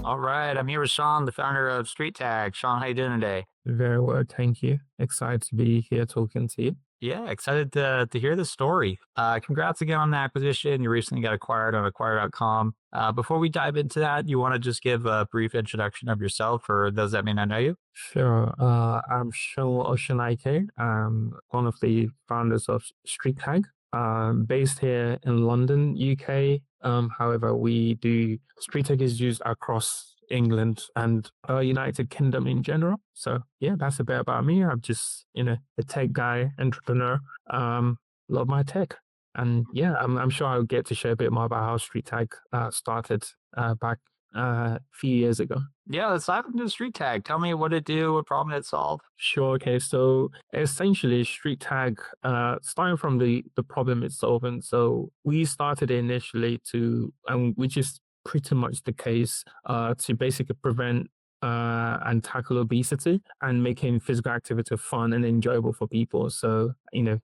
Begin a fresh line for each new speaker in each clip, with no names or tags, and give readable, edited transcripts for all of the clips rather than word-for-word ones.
All right, I'm here with Sean, the founder of Street Tag. Sean, how you doing today?
Very well, thank you. Excited to be here talking to you.
Yeah, excited to hear the story. Congrats again on the acquisition. You recently got acquired on acquire.com. Before we dive into that, you want to just give a brief introduction of yourself for those that may not know you?
Sure. I'm Seun Oshinaike. I'm one of the founders of Street Tag, based here in London, UK. However, we do Street Tag is used across England and United Kingdom in general. So yeah, that's a bit about me. I'm just a tech guy, entrepreneur. Love my tech, and yeah, I'm sure I'll get to share a bit more about how Street Tag started back a few years ago.
Yeah, let's dive into Street Tag. Tell me what it do, what problem it solved.
Sure. Okay. So essentially, Street Tag, starting from the problem it's solving. So we started initially which is pretty much the case, to basically prevent and tackle obesity and making physical activity fun and enjoyable for people. So,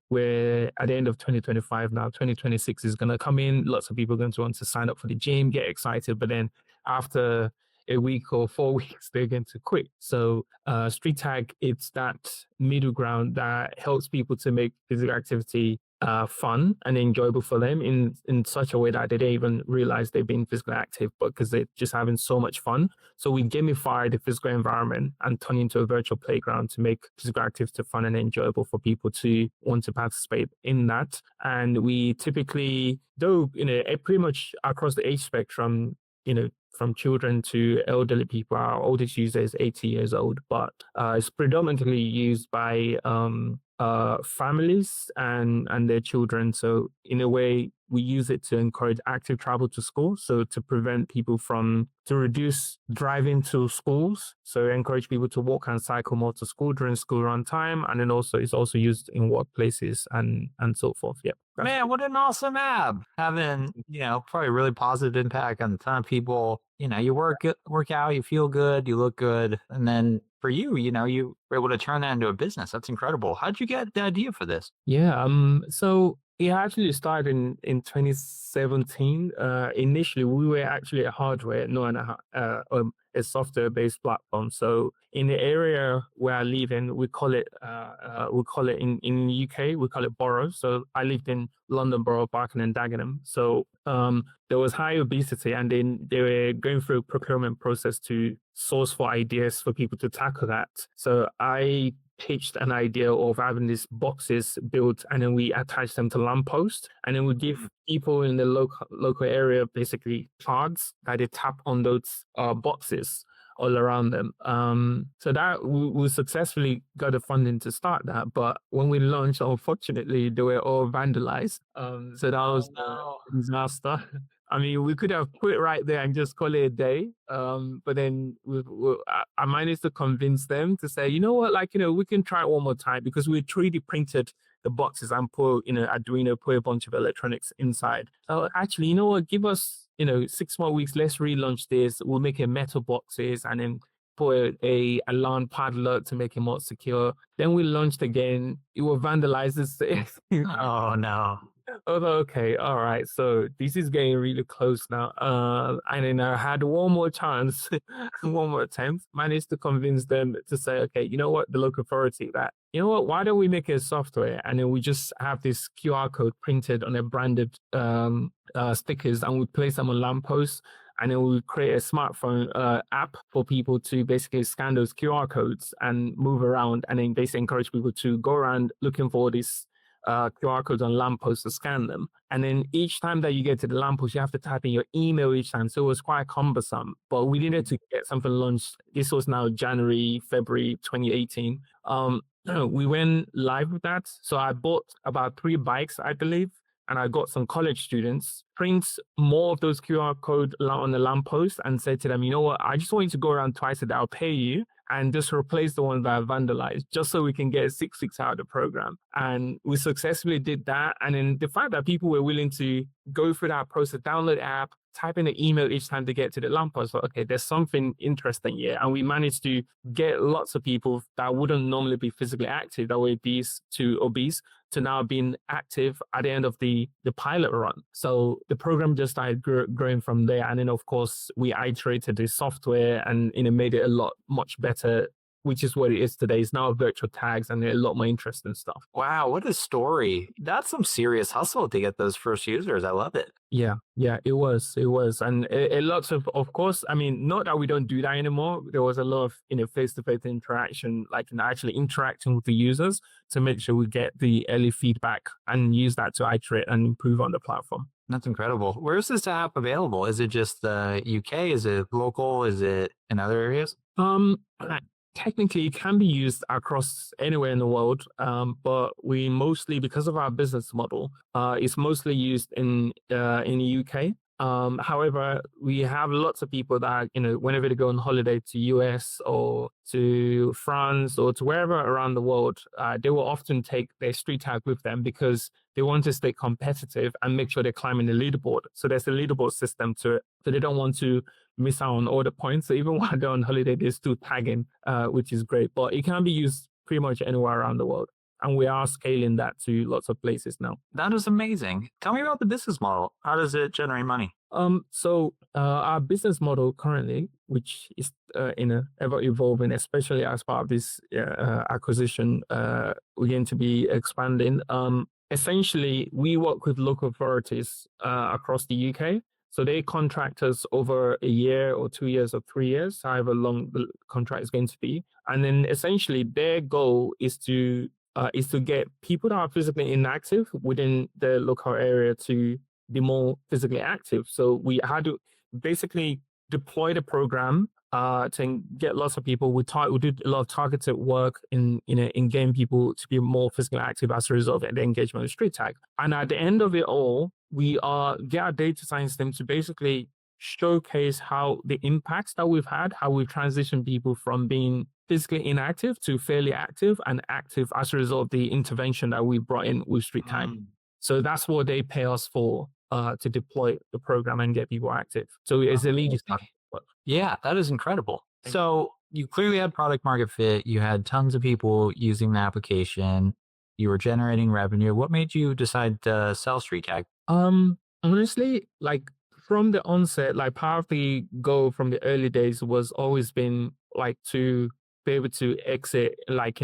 we're at the end of 2025 now. 2026 is going to come in. Lots of people are going to want to sign up for the gym, get excited. But then after a week or 4 weeks, they're going to quit. So Street Tag, it's that middle ground that helps people to make physical activity fun and enjoyable for them in such a way that they don't even realize they've been physically active, but because they're just having so much fun. So we gamify the physical environment and turn into a virtual playground to make physical activity fun and enjoyable for people to want to participate in that. And we typically, though, pretty much across the age spectrum, from children to elderly people. Our oldest user is 80 years old, but it's predominantly used by families and their children. So in a way, we use it to encourage active travel to school. So to reduce driving to schools. So encourage people to walk and cycle more to school during school run time. And then also it's also used in workplaces and so forth. Yeah.
Man, what an awesome app. Having, probably really positive impact on a ton of people. You work out, you feel good, you look good. And then for you, you were able to turn that into a business. That's incredible. How'd you get the idea for this?
Yeah. So it actually started in 2017. Initially, we were actually a hardware, no, and a software-based platform. So in the area where I live in, we call it in UK, we call it boroughs. So I lived in London Borough, Barking and Dagenham. So there was high obesity, and then they were going through a procurement process to source for ideas for people to tackle that. So I pitched an idea of having these boxes built, and then we attach them to lampposts, and then we give people in the local area basically cards that they tap on those boxes all around them. So that we successfully got the funding to start that, but when we launched, unfortunately, they were all vandalized. So that
Oh
was
no.
the disaster. I mean, we could have quit right there and just call it a day. But then I managed to convince them to say, you know what, we can try it one more time, because we 3D printed the boxes and put, Arduino, put a bunch of electronics inside. So actually, you know what, give us, 6 more weeks, let's relaunch this. We'll make a metal boxes and then put a alarm padlock to make it more secure. Then we launched again. It was vandalized.
Oh no.
Oh, okay, all right. So this is getting really close now. And then I had one more chance, one more attempt. Managed to convince them to say, okay, you know what, the local authority, that why don't we make a software and then we just have this QR code printed on a branded stickers, and we place them on lampposts. And then we create a smartphone app for people to basically scan those QR codes and move around, and then basically encourage people to go around looking for this QR codes on lampposts to scan them. And then each time that you get to the lamppost, you have to type in your email each time. So it was quite cumbersome, but we needed to get something launched. This was now January, February 2018. We went live with that. So I bought about 3 bikes, I believe, and I got some college students, print more of those QR code on the lamppost, and said to them, you know what, I just want you to go around twice a day. I'll pay you, and just replace the ones that are vandalized, just so we can get 6 weeks out of the program. And we successfully did that. And then the fact that people were willing to go through that process, download the app, type in the email each time to get to the lamppost, so, okay, there's something interesting here. And we managed to get lots of people that wouldn't normally be physically active, that were obese, to now being active at the end of the pilot run. So the program just started growing from there. And then, of course, we iterated the software and made it a lot much better, which is what it is today. It's now virtual tags and a lot more interesting stuff.
Wow, what a story. That's some serious hustle to get those first users. I love it.
Yeah, it was, and a lot of course. I mean, not that we don't do that anymore. There was a lot of face-to-face interaction, like actually interacting with the users to make sure we get the early feedback and use that to iterate and improve on the platform.
That's incredible. Where is this app available? Is it just the UK? Is it local? Is it in other areas?
Technically it can be used across anywhere in the world, but we mostly, because of our business model, it's mostly used in the UK. However, we have lots of people that whenever they go on holiday to US or to France or to wherever around the world, they will often take their street tag with them because they want to stay competitive and make sure they're climbing the leaderboard. So there's a leaderboard system to it. So they don't want to miss out on all the points. So even while they're on holiday, they're still tagging, which is great. But it can be used pretty much anywhere around the world. And we are scaling that to lots of places now.
That is amazing. Tell me about the business model. How does it generate money?
So our business model currently, which is ever evolving, especially as part of this acquisition, we're going to be expanding. Essentially, we work with local authorities across the UK. So they contract us over a year or 2 years or 3 years, however long the contract is going to be. And then essentially their goal is to get people that are physically inactive within the local area to be more physically active. So we had to basically deploy the program to get lots of people. We did a lot of targeted work in getting people to be more physically active as a result of the engagement with Street Tag. And at the end of it all, we get our data science team to basically showcase how the impacts that we've had, how we've transitioned people from being physically inactive to fairly active and active as a result of the intervention that we brought in with Street Tag. So that's what they pay us for, to deploy the program and get people active. So it's a lead stuff.
Yeah, that is incredible. So you clearly had product market fit. You had tons of people using the application. You were generating revenue. What made you decide to sell Street Tag?
Honestly, like from the onset, like part of the goal from the early days was always been like to be able to exit, like,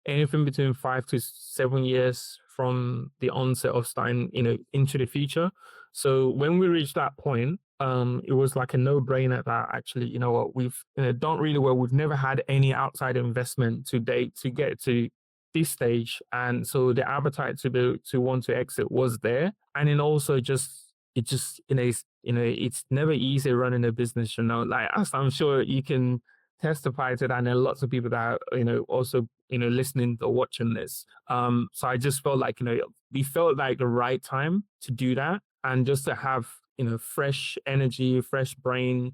anything between 5 to 7 years from the onset of starting, into the future. So when we reached that point, it was like a no-brainer that actually, what, we've done really well. We've never had any outside investment to date to get to this stage, and so the appetite to want to exit was there. And then also it's never easy running a business, like, as I'm sure you can testify to that, and there are lots of people that are, also listening or watching this. So I just felt like we felt like the right time to do that, and just to have fresh energy, fresh brain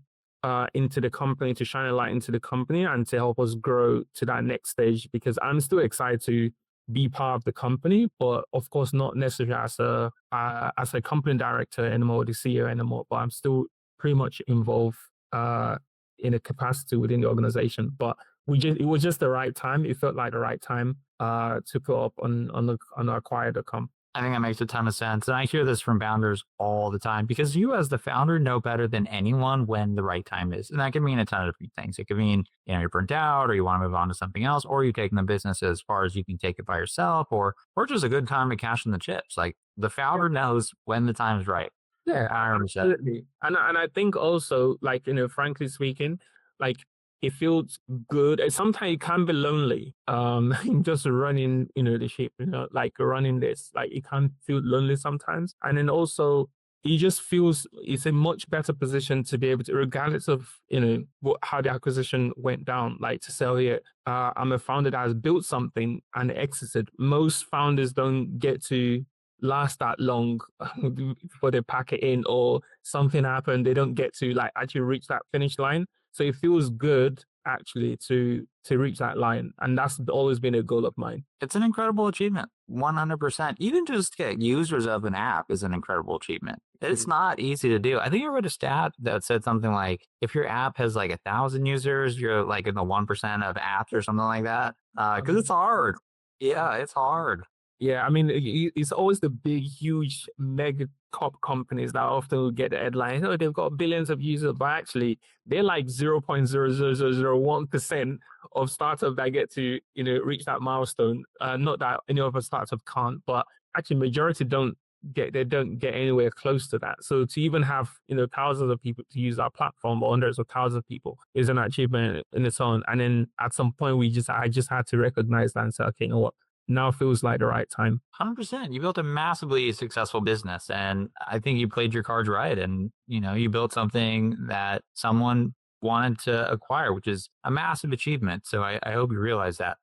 into the company, to shine a light into the company and to help us grow to that next stage. Because I'm still excited to be part of the company, but of course not necessarily as a company director anymore, the CEO anymore. But I'm still pretty much involved in a capacity within the organization. But it was just the right time. It felt like the right time to put up on the acquire.com.
I think that makes a ton of sense. And I hear this from founders all the time, because you as the founder know better than anyone when the right time is. And that can mean a ton of different things. It could mean, you're burnt out, or you want to move on to something else, or you're taking the business as far as you can take it by yourself, or just a good time to cash in the chips. Like, the founder knows when the time is right.
Yeah, absolutely. And I think also, like, frankly speaking, like, it feels good. Sometimes it can be lonely. Just running, the ship, like running this, like, it can feel lonely sometimes. And then also, it just feels it's a much better position to be able to, regardless of, how the acquisition went down, like, to sell it. I'm a founder that has built something and exited. Most founders don't get to last that long before they pack it in, or something happened. They don't get to, like, actually reach that finish line. So it feels good actually to reach that line. And that's always been a goal of mine.
It's an incredible achievement. 100%. Even just to get users of an app is an incredible achievement. It's not easy to do. I think I read a stat that said something like, if your app has like 1,000 users, you're like in the 1% of apps or something like that. Cause it's hard. Yeah, it's hard.
Yeah, I mean, it's always the big, huge, mega top companies that often will get the headline. Oh, they've got billions of users, but actually, they're like 0.00001% of startups that get to, reach that milestone. Not that any other startup can't, but actually, majority don't get anywhere close to that. So to even have, thousands of people to use our platform, or hundreds of thousands of people, is an achievement in its own. And then at some point, I just had to recognize that and say, okay, you know what? Now feels like the right time.
100%. You built a massively successful business, and I think you played your cards right. And you built something that someone wanted to acquire, which is a massive achievement. So I hope you realize that.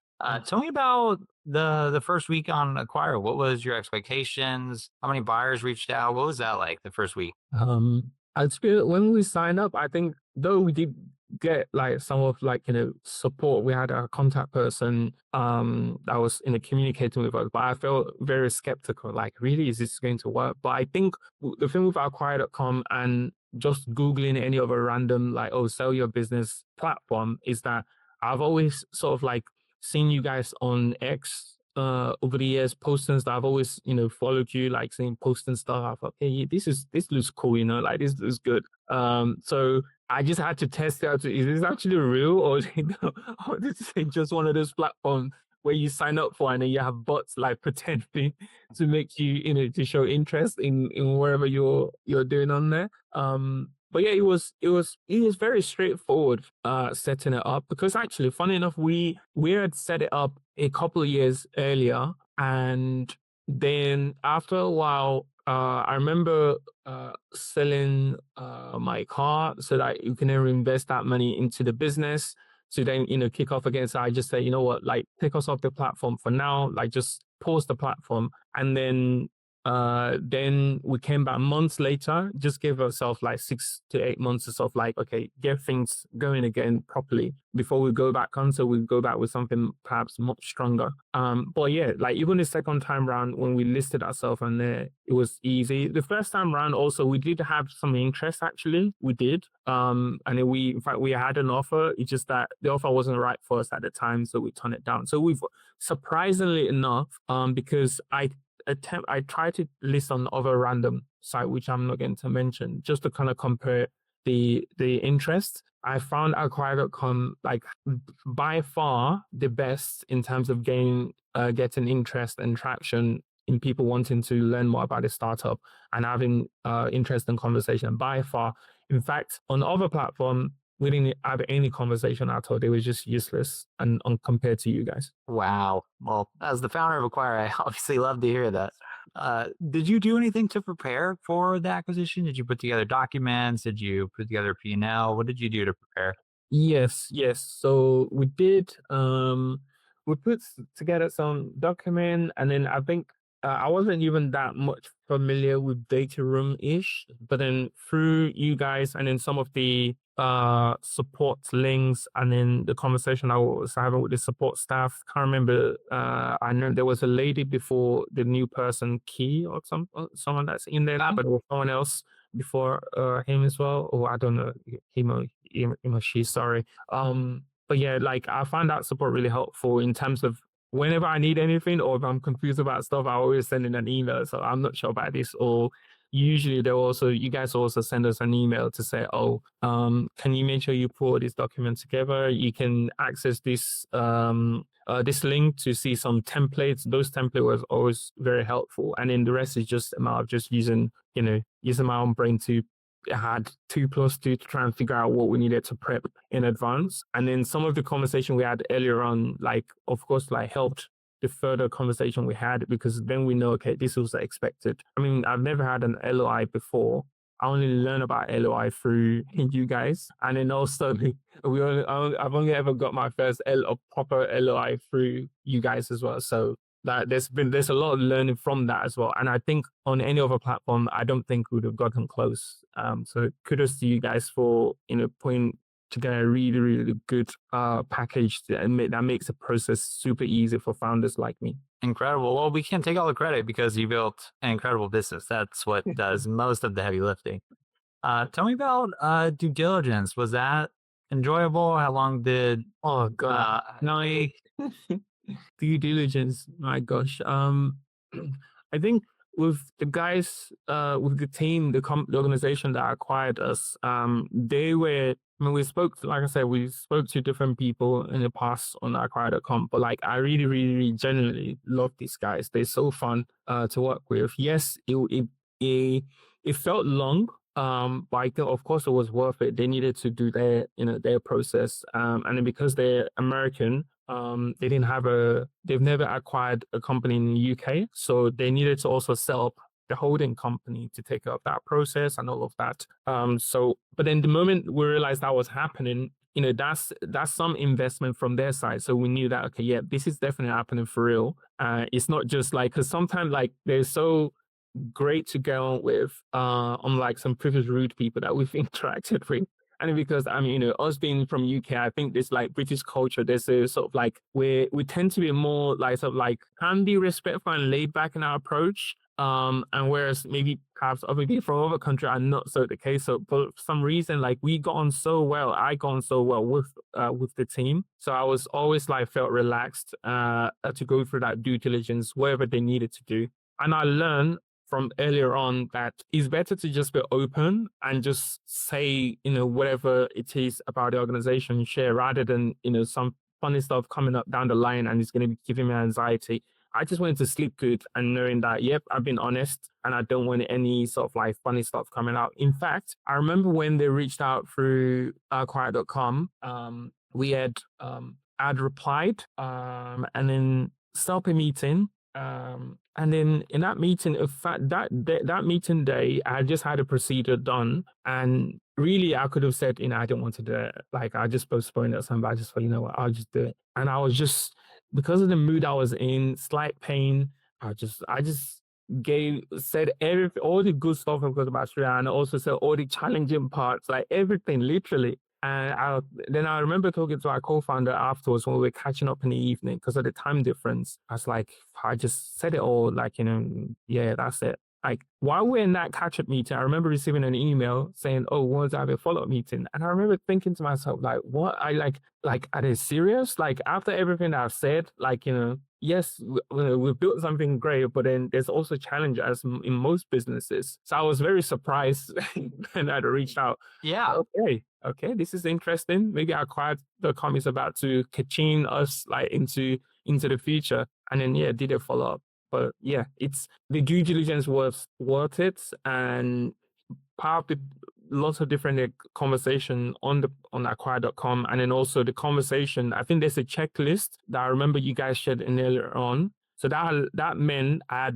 Tell me about the first week on Acquire. What was your expectations? How many buyers reached out? What was that like the first week?
I'd feel when we signed up, I think though we did get like some of like, support. We had a contact person that was communicating with us, but I felt very skeptical. Like, really, is this going to work? But I think the thing with acquire.com and just Googling any other random like, oh, sell your business platform, is that I've always sort of like seen you guys on X over the years, posting stuff. I've always, followed you, like seeing posting stuff. I thought, hey, this looks cool, like this looks good. So I just had to test out. Is this actually real, or, or is it just one of those platforms where you sign up for and then you have bots like pretending to make you, to show interest in wherever you're doing on there. But yeah, it was very straightforward setting it up, because actually, funny enough, we had set it up a couple of years earlier, and then after a while, I remember selling my car so that you can then invest that money into the business to then kick off again. So I just say, you know what, like take us off the platform for now, like just pause the platform, and then we came back months later, just gave ourselves like 6 to 8 months or so of like, okay, get things going again properly before we go back on. So we go back with something perhaps much stronger. But yeah, like even the second time round when we listed ourselves on there, it was easy. The first time round also, we did have some interest actually. We did. And then in fact, we had an offer. It's just that the offer wasn't right for us at the time. So we turned it down. So we've surprisingly enough, because I try to list on other random site, which I'm not going to mention, just to kind of compare the interest. I found acquire.com like by far the best in terms of getting interest and traction in people wanting to learn more about the startup and having interest in conversation by far. In fact, on the other platform, we didn't have any conversation at all. They were just useless and compared to you guys.
Wow. Well, as the founder of Acquire, I obviously love to hear that. Did you do anything to prepare for the acquisition? Did you put together documents? Did you put together a P&L? What did you do to prepare?
Yes, yes. So we did. We put together some document, and then I think I wasn't even that much familiar with data room ish, but then through you guys, and then some of the support links, and then the conversation I was having with the support staff. Can't remember. I know there was a lady before the new person, Key, or someone that's in there now, but there was someone else before him as well. Or I don't know, him or she, sorry. But yeah, like I find that support really helpful in terms of whenever I need anything, or if I'm confused about stuff, I always send in an email. So I'm not sure about this, or usually you guys also send us an email to say, oh, can you make sure you put this document together? You can access this link to see some templates. Those templates was always very helpful. And then the rest is just a matter of just using my own brain to had 2 plus 2 to try and figure out what we needed to prep in advance. And then some of the conversation we had earlier on, like, of course, like helped the further conversation we had, because then we know, okay, this was expected. I mean, I've never had an LOI before. I only learned about LOI through you guys. And then also I've only ever got my first proper LOI through you guys as well. So that there's a lot of learning from that as well. And I think on any other platform, I don't think we would have gotten close. So kudos to you guys for putting together a really, really good package that makes the process super easy for founders like me.
Incredible. Well, we can't take all the credit because you built an incredible business. That's what does most of the heavy lifting. Tell me about due diligence. Was that enjoyable? How long did
Oh god, no,
take?
due diligence. My gosh. I think with the guys, with the team, the organization that acquired us, they were. I mean, we spoke. Like I said, we spoke to different people in the past on acquire.com, but like, I really, really, really genuinely love these guys. They're so fun to work with. Yes, it, it felt long, but I think, of course, it was worth it. They needed to do their, their process, and then because they're American, they didn't have they've never acquired a company in the UK, so they needed to also set up the holding company to take up that process and all of that. But then the moment we realized that was happening, that's some investment from their side. So we knew that, okay, yeah, this is definitely happening for real. It's not just like, because sometimes like they're so great to get on with, unlike some previous rude people that we've interacted with. And because I mean, us being from UK, I think this like British culture, there's a sort of like we tend to be more like sort of like can be respectful and laid back in our approach. And whereas maybe perhaps other people from other country are not so the case. So for some reason, like we got on so well, I got on so well with the team. So I was always like felt relaxed to go through that due diligence, whatever they needed to do. And I learned from earlier on that it's better to just be open and just say, whatever it is about the organization, share rather than, some funny stuff coming up down the line and it's going to be giving me anxiety. I just wanted to sleep good and knowing that, yep, I've been honest and I don't want any sort of like funny stuff coming out. In fact, I remember when they reached out through quiet.com, we had replied and then set up a meeting, and then in that meeting, in fact, that meeting day, I just had a procedure done, and really, I could have said, I don't want to do it. Like, I just postponed it or something. But I just thought, you know what, I'll just do it. And I was just because of the mood I was in, slight pain. I just said everything, all the good stuff about Australia, and also said all the challenging parts, like everything, literally. Then I remember talking to our co-founder afterwards when we were catching up in the evening because of the time difference. I was like, I just said it all, like, yeah, that's it. Like while we're in that catch-up meeting, I remember receiving an email saying, "Oh, we want to have a follow-up meeting," and I remember thinking to myself, like, "What? I like, are they serious? Like after everything I've said, like, yes, we've built something great, but then there's also challenges in most businesses." So I was very surprised and I reached out.
Yeah.
Okay, this is interesting. Maybe our quiet.com is about to kaching us like into the future. And then yeah, did a follow up. But yeah, it's the due diligence was worth it, and part of the lots of different conversation on acquire.com, and then also the conversation. I think there's a checklist that I remember you guys shared in earlier on. So that meant I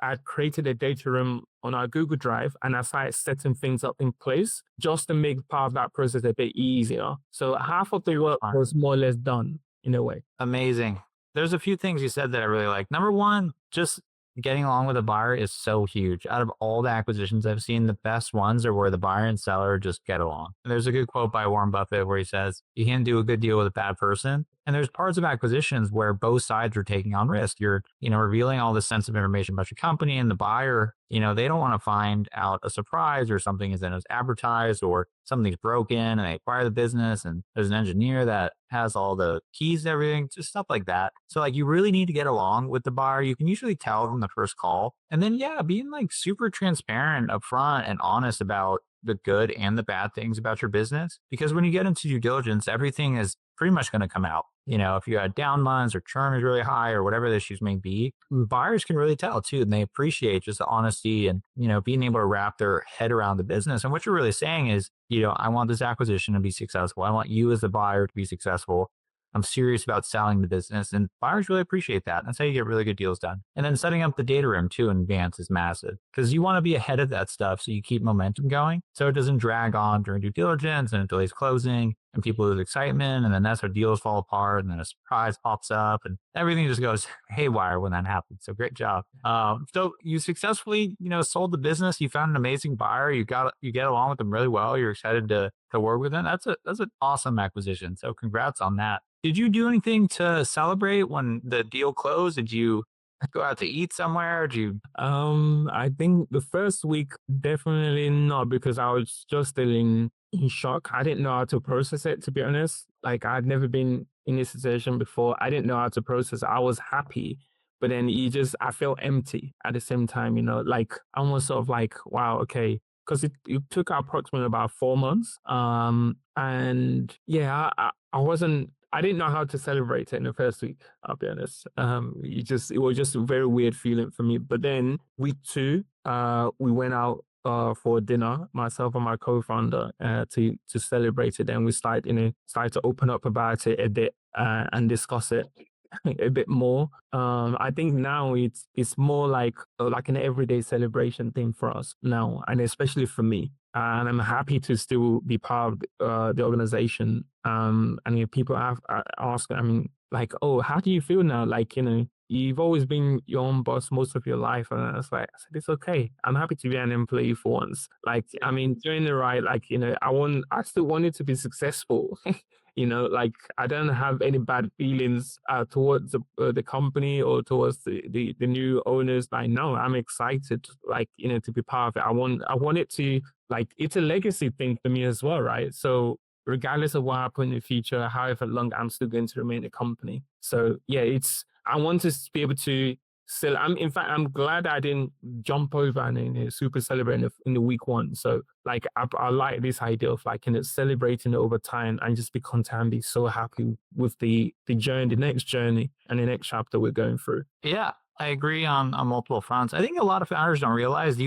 had created a data room on our Google Drive, and I started setting things up in place just to make part of that process a bit easier. So half of the work was more or less done in a way.
Amazing. There's a few things you said that I really like. Number one, just getting along with a buyer is so huge. Out of all the acquisitions I've seen, the best ones are where the buyer and seller just get along. And there's a good quote by Warren Buffett where he says, "You can't do a good deal with a bad person." And there's parts of acquisitions where both sides are taking on risk. You're, revealing all this sensitive information about your company, and the buyer, they don't want to find out a surprise or something isn't as advertised or something's broken and they acquire the business and there's an engineer that has all the keys to everything, just stuff like that. So like you really need to get along with the buyer. You can usually tell from the first call. And then yeah, being like super transparent upfront and honest about the good and the bad things about your business. Because when you get into due diligence, everything is pretty much going to come out. If you had down months or churn is really high or whatever the issues may be, buyers can really tell too. And they appreciate just the honesty and, being able to wrap their head around the business. And what you're really saying is, I want this acquisition to be successful. I want you as the buyer to be successful. I'm serious about selling the business, and buyers really appreciate that. That's how you get really good deals done. And then setting up the data room too in advance is massive because you want to be ahead of that stuff so you keep momentum going so it doesn't drag on during due diligence and it delays closing and people lose excitement. And then that's how deals fall apart. And then a surprise pops up and everything just goes haywire when that happens. So great job. So you successfully, sold the business. You found an amazing buyer. You get along with them really well. You're excited to work with them. That's an awesome acquisition. So congrats on that. Did you do anything to celebrate when the deal closed? Did you go out to eat somewhere? Did you?
I think the first week definitely not because I was just still in shock. I didn't know how to process it, to be honest. Like I'd never been in this situation before. I didn't know how to process it. I was happy, but then I felt empty at the same time, like almost sort of like, wow, okay. Because it took approximately about 4 months. And yeah, I didn't know how to celebrate it in the first week, I'll be honest. It was just a very weird feeling for me. But then week two, we went out for dinner, myself and my co-founder, to celebrate it. And we started to open up about it a bit and discuss it a bit more. I think now it's more like an everyday celebration thing for us now, and especially for me. And I'm happy to still be part of the organization. And if people have ask, I mean, like, oh, how do you feel now? Like, you've always been your own boss most of your life, and I said, it's okay. I'm happy to be an employee for once. Like, I mean, doing the right, like, I still wanted to be successful. Like I don't have any bad feelings towards the company or towards the new owners. Like, no, I'm excited, like, to be part of it. I want it to, like, it's a legacy thing for me as well, right? So regardless of what happens in the future, however long, I'm still going to remain a company. So yeah, I want to be able to still, in fact, I'm glad I didn't jump over and super celebrate in the week one. So like, I like this idea of like, celebrating it over time and just be content and be so happy with the journey, the next journey and the next chapter we're going through.
Yeah, I agree on multiple fronts. I think a lot of founders don't realize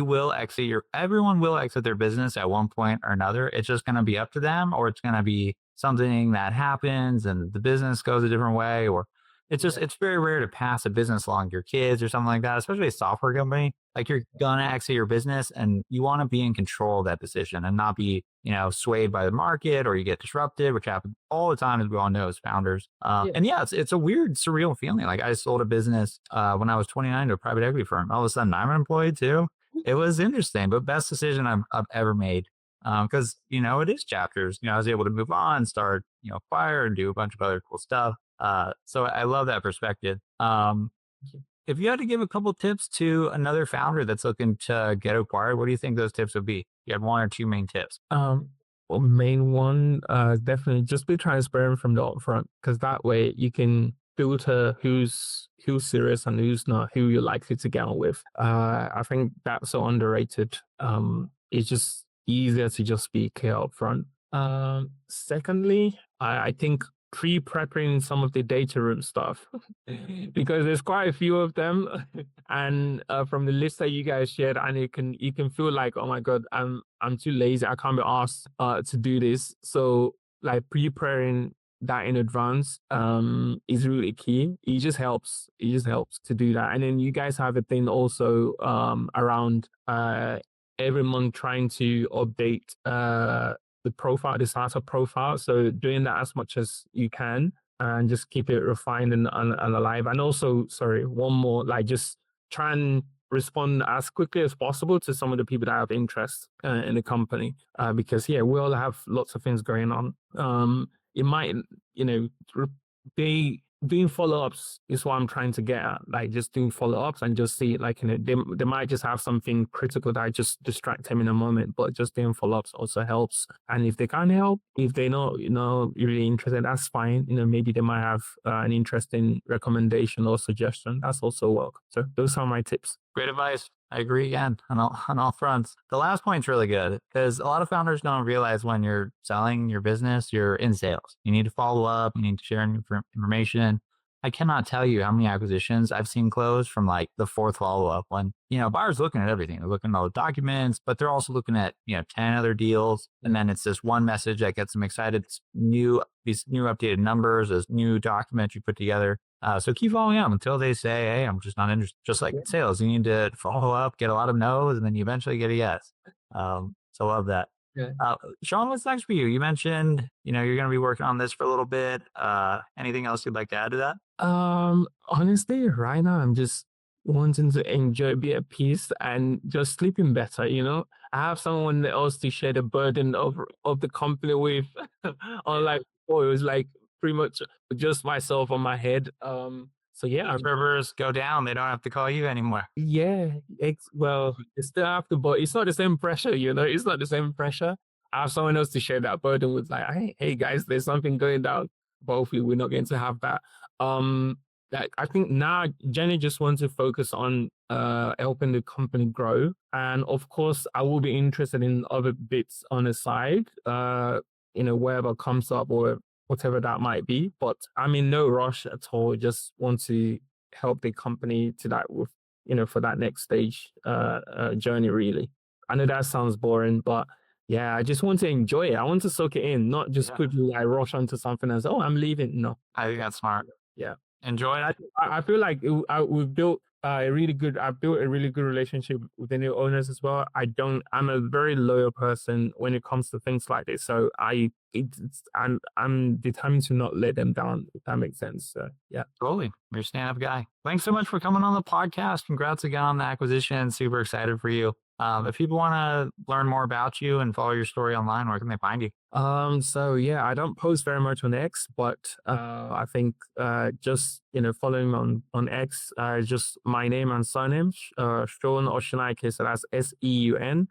everyone will exit their business at one point or another. It's just going to be up to them, or it's going to be something that happens and the business goes a different way, or it's very rare to pass a business along to your kids or something like that, especially a software company. Like, you're gonna exit your business and you want to be in control of that decision and not be, swayed by the market, or you get disrupted, which happens all the time, as we all know as founders.
Yeah.
And yeah, it's a weird, surreal feeling. Like, I sold a business when I was 29 to a private equity firm. All of a sudden, I'm an employee too. It was interesting, but best decision I've ever made. Because it is chapters. I was able to move on, start fire, and do a bunch of other cool stuff. So I love that perspective. If you had to give a couple tips to another founder that's looking to get acquired, what do you think those tips would be? You had one or two main tips.
Well, main one, definitely just be transparent from the upfront, because that way you can filter who's serious and who's not, who you're likely to get on with. I think that's so underrated. It's just easier to just be clear upfront. Secondly, I think pre-prepping some of the data room stuff because there's quite a few of them, and from the list that you guys shared, and you can feel like, oh my god, I'm too lazy, I can't be asked to do this. So like preparing that in advance is really key. It just helps to do that. And then you guys have a thing also around every month trying to update the startup profile. So doing that as much as you can and just keep it refined and alive. And also, sorry, one more, like, just try and respond as quickly as possible to some of the people that have interest in the company. Because yeah, we all have lots of things going on. It might, be doing follow-ups is what I'm trying to get at. Like, just doing follow-ups and just see, like, they might just have something critical that just distract them in a moment, but just doing follow-ups also helps. And if they can't help, if they're not, really interested, that's fine. Maybe they might have an interesting recommendation or suggestion. That's also welcome. So those are my tips.
Great advice. I agree again on all fronts. The last point's really good because a lot of founders don't realize when you're selling your business, you're in sales. You need to follow up. You need to share information. I cannot tell you how many acquisitions I've seen close from like the fourth follow up when, buyers looking at everything. They're looking at all the documents, but they're also looking at, 10 other deals. And then it's this one message that gets them excited. These new updated numbers, this new document you put together. So keep following up until they say, hey, I'm just not interested. Just like sales, you need to follow up, get a lot of no's, and then you eventually get a yes. So love that.
Yeah.
Sean, what's next for you? You mentioned, you're going to be working on this for a little bit. Anything else you'd like to add to that?
Honestly, right now I'm just wanting to enjoy, be at peace, and just sleeping better. I have someone else to share the burden of the company with. Unlike before, it was like pretty much just myself on my head. So yeah,
Servers go down, they don't have to call you anymore.
yeah. Well, it's still after, but it's not the same pressure. It's not the same pressure. I have someone else to share that burden with. Like, hey guys, there's something going down. But hopefully, we're not going to have that. Um, Like, I think now Jenny just wants to focus on helping the company grow. And of course, I will be interested in other bits on the side, wherever comes up or whatever that might be. But I'm in no rush at all. Just want to help the company to that with, for that next stage journey, really. I know that sounds boring, but yeah, I just want to enjoy it. I want to soak it in, not just
Yeah.
quickly like rush onto something and say, oh, I'm leaving. No.
I think that's smart.
Yeah.
Enjoy it.
I feel like we've built I've built a really good relationship with the new owners as well. I'm a very loyal person when it comes to things like this. So I'm determined to not let them down, if that makes sense. So yeah.
Totally. You're a stand up guy. Thanks so much for coming on the podcast. Congrats again on the acquisition. Super excited for you. If people want to learn more about you and follow your story online, where can they find you?
So yeah, I don't post very much on X, but I think just following on X, just my name and surname, Seun Oshinaike. So that's SeunOshinaike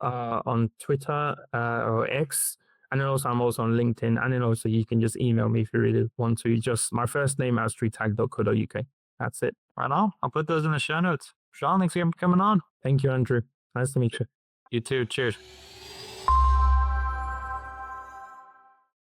on Twitter or X, and then also I'm also on LinkedIn, and then also you can just email me if you really want to. Just my first name at streettag.co.uk. That's it.
Right on. I'll put those in the show notes. Sean, thanks again for coming on.
Thank you, Andrew. Nice to meet you.
You too. Cheers.